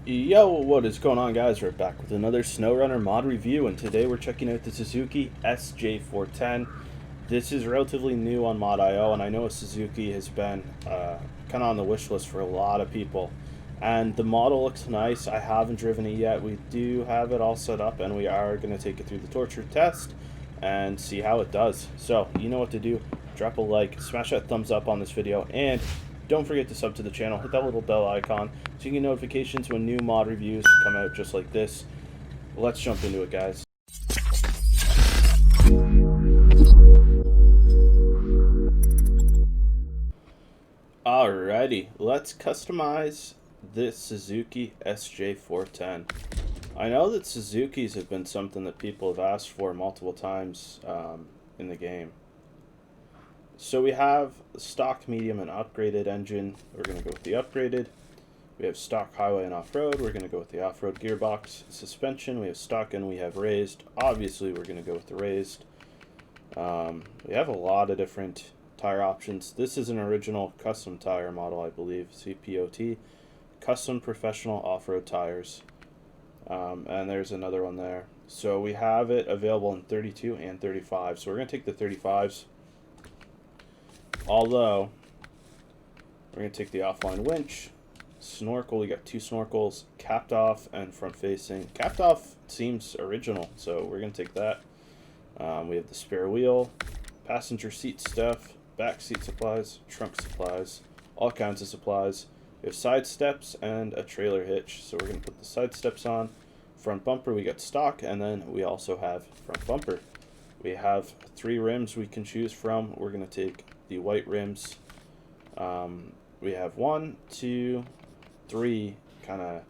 Yo, what is going on, guys? We're back with another SnowRunner mod review, and today we're checking out the Suzuki SJ410. This is relatively new on Mod IO, and I know Suzuki has been kind of on the wish list for a lot of people. And the model looks nice. I haven't driven it yet. We do have it all set up, and we are going to take it through the torture test and see how it does. So, you know what to do. Drop a like, smash that thumbs up on this video, and don't forget to sub to the channel. Hit that little bell icon so you get notifications when new mod reviews come out just like this. Let's jump into it, guys. Alrighty, let's customize this Suzuki SJ410. I know that Suzukis have been something that people have asked for multiple times in the game. So we have stock, medium, and upgraded engine. We're going to go with the upgraded. We have stock, highway, and off-road. We're going to go with the off-road gearbox. Suspension, we have stock and we have raised. Obviously, we're going to go with the raised. We have a lot of different tire options. This is an original custom tire model, I believe. CPOT, custom professional off-road tires. And there's another one there. So we have it available in 32 and 35. So we're going to take the 35s. Although, we're going to take the offline winch, snorkel, we got two snorkels, capped off and front facing. Capped off seems original, so we're going to take that. We have the spare wheel, passenger seat stuff, back seat supplies, trunk supplies, all kinds of supplies. We have side steps and a trailer hitch, so we're going to put the side steps on. Front bumper, we got stock, and then we also have front bumper. We have 3 rims we can choose from. We're going to take the white rims. We have 1, 2, 3 kind of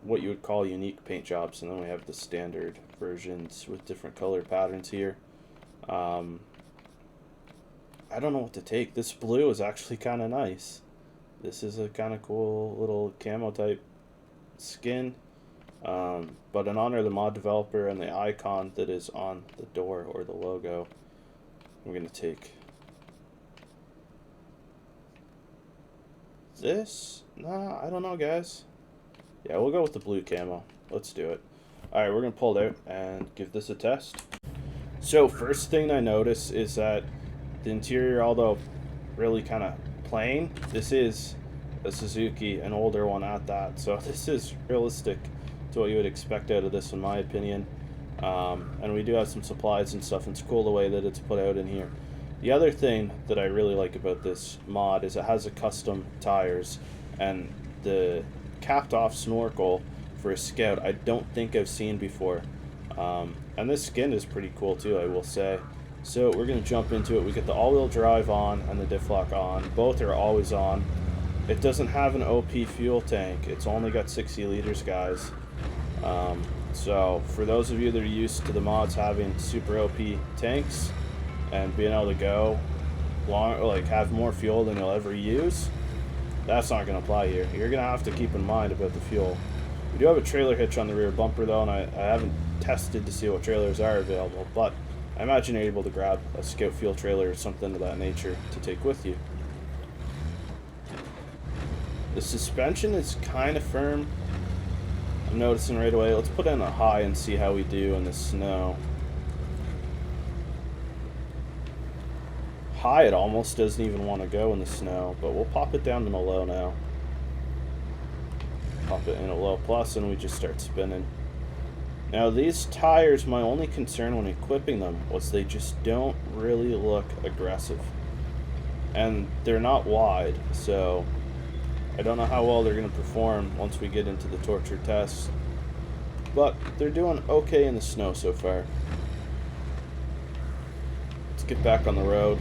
what you would call unique paint jobs, and then we have the standard versions with different color patterns here. I don't know what to take. This blue is actually kind of nice. This is a kind of cool little camo type skin. But in honor of the mod developer and the icon that is on the door or the logo, I'm going to take this. Nah, I don't know, guys. Yeah, we'll go with the blue camo. Let's do it. Alright, we're going to pull it out and give this a test. So, first thing I notice is that the interior, although really kind of plain, this is a Suzuki, an older one at that. So, this is realistic to what you would expect out of this, in my opinion. And we do have some supplies and stuff, and it's cool the way that it's put out in here. The other thing that I really like about this mod is it has a custom tires, and the capped off snorkel for a Scout I don't think I've seen before. And this skin is pretty cool too, I will say. So we're going to jump into it. We get the all-wheel drive on and the diff lock on. Both are always on. It doesn't have an OP fuel tank. It's only got 60 liters, guys. So for those of you that are used to the mods having super OP tanks and being able to go long, like have more fuel than you'll ever use, that's not going to apply here. You're going to have to keep in mind about the fuel. We do have a trailer hitch on the rear bumper though, and I haven't tested to see what trailers are available, but I imagine you're able to grab a Scout fuel trailer or something of that nature to take with you. The suspension is kind of firm, I'm noticing right away. Let's put in a high and see how we do in the snow. High, it almost doesn't even want to go in the snow, but we'll pop it down to a low now. Pop it in a low plus, and we just start spinning. Now these tires, my only concern when equipping them was they just don't really look aggressive. And they're not wide, so I don't know how well they're going to perform once we get into the torture tests. But they're doing okay in the snow so far. Let's get back on the road.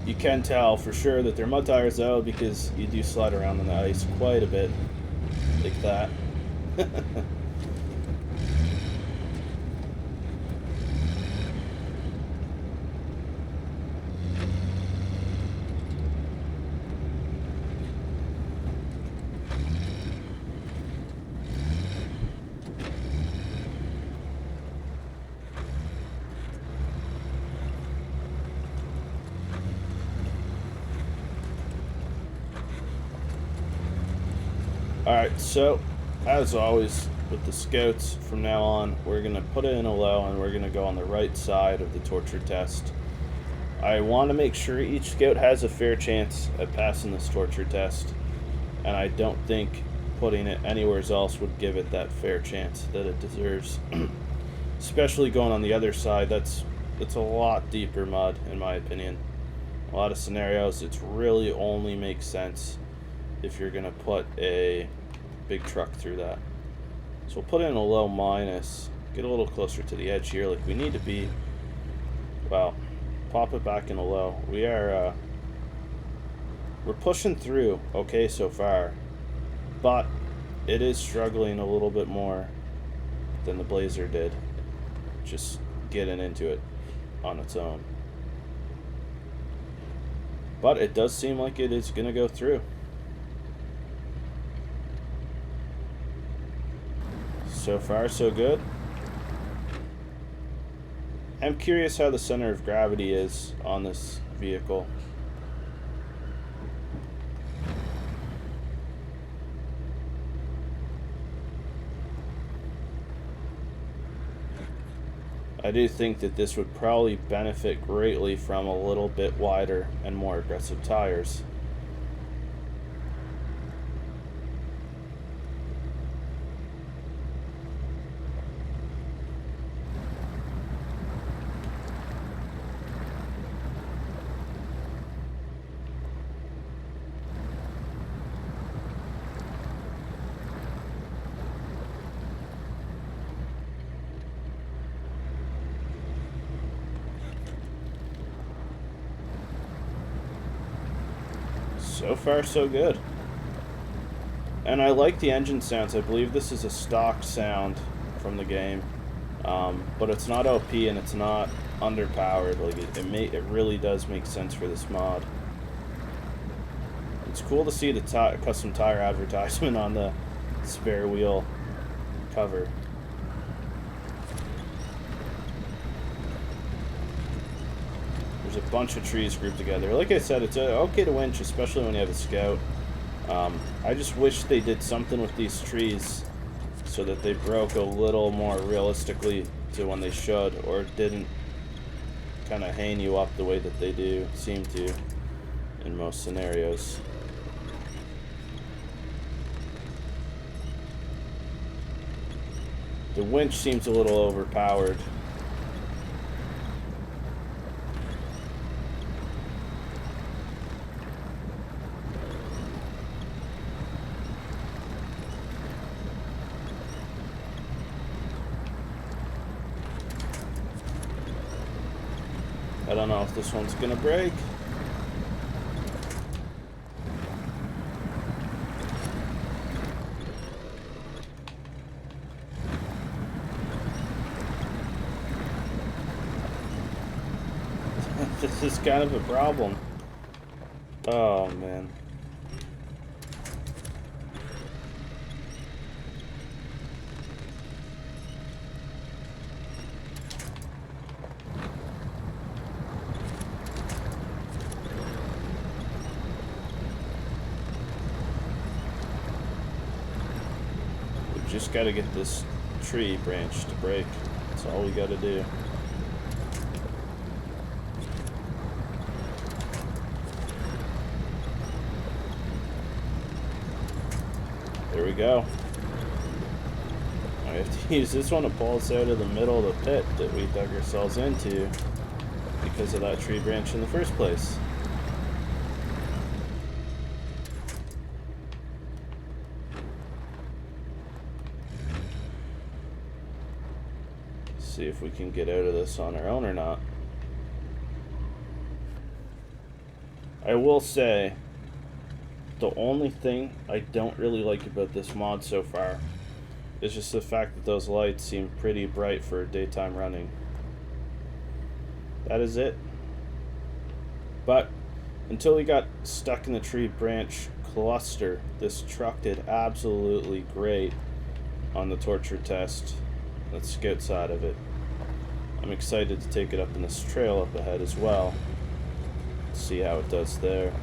You can tell for sure that they're mud tires though, because you do slide around on the ice quite a bit like that. Alright, so as always with the scouts, from now on we're going to put it in a low and we're going to go on the right side of the torture test. I want to make sure each scout has a fair chance at passing this torture test, and I don't think putting it anywhere else would give it that fair chance that it deserves. Especially going on the other side, it's a lot deeper mud in my opinion. A lot of scenarios, it's really only makes sense if you're gonna put a big truck through that. So we'll put in a low minus, get a little closer to the edge here like we need to be. Well, pop it back in a low. We're pushing through okay so far, but it is struggling a little bit more than the Blazer did, just getting into it on its own. But it does seem like it is going to go through. So far, so good. I'm curious how the center of gravity is on this vehicle. I do think that this would probably benefit greatly from a little bit wider and more aggressive tires. So far, so good. And I like the engine sounds. I believe this is a stock sound from the game, but it's not OP and it's not underpowered. Like it really does make sense for this mod. It's cool to see the custom tire advertisement on the spare wheel cover. There's a bunch of trees grouped together. Like I said, it's okay to winch, especially when you have a scout. I just wish they did something with these trees so that they broke a little more realistically to when they should, or didn't kind of hang you up the way that they do seem to in most scenarios. The winch seems a little overpowered. I don't know if this one's gonna break. This is kind of a problem. Oh man. Just got to get this tree branch to break. That's all we got to do. There we go. I have to use this one to pull us out of the middle of the pit that we dug ourselves into because of that tree branch in the first place. See if we can get out of this on our own or not. I will say, the only thing I don't really like about this mod so far is just the fact that those lights seem pretty bright for daytime running. That is it. But until we got stuck in the tree branch cluster, this truck did absolutely great on the torture test. Let's get outside of it. I'm excited to take it up in this trail up ahead as well. See how it does there.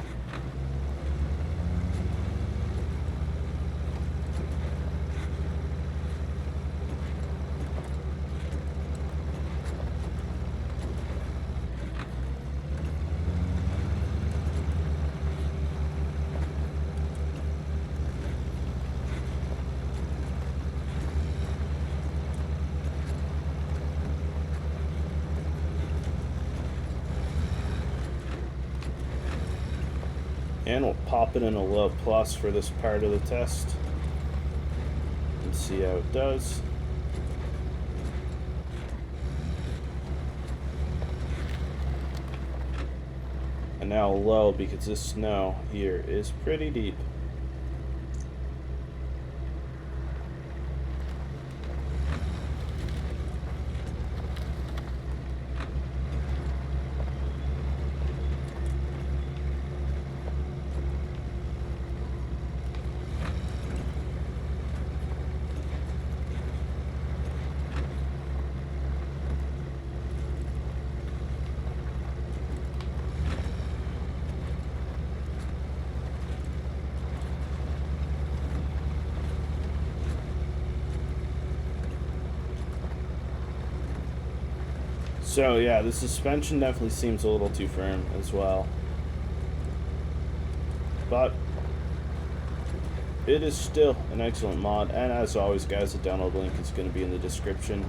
And we'll pop it in a low plus for this part of the test and see how it does. And now low because this snow here is pretty deep. So yeah, the suspension definitely seems a little too firm as well. But it is still an excellent mod, and as always guys, the download link is going to be in the description.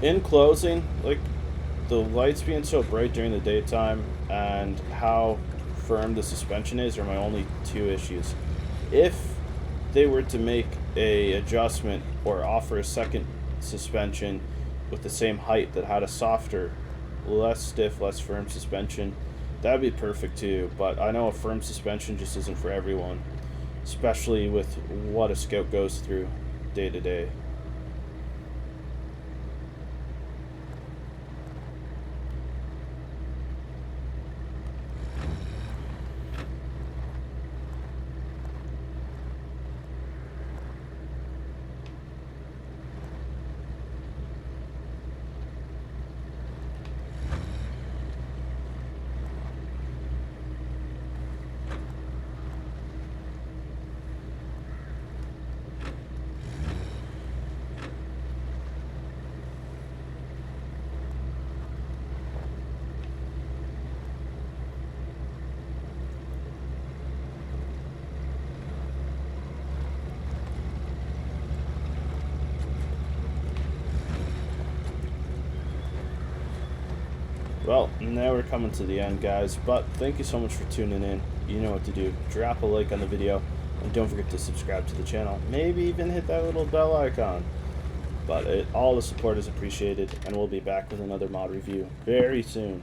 In closing, like, the lights being so bright during the daytime and how firm the suspension is are my only two issues. If they were to make a adjustment or offer a second suspension with the same height that had a softer, less stiff, less firm suspension, that would be perfect too. But I know a firm suspension just isn't for everyone, especially with what a Scout goes through day to day. Well, now we're coming to the end, guys, but thank you so much for tuning in. You know what to do. Drop a like on the video, and don't forget to subscribe to the channel. Maybe even hit that little bell icon. But all the support is appreciated, and we'll be back with another mod review very soon.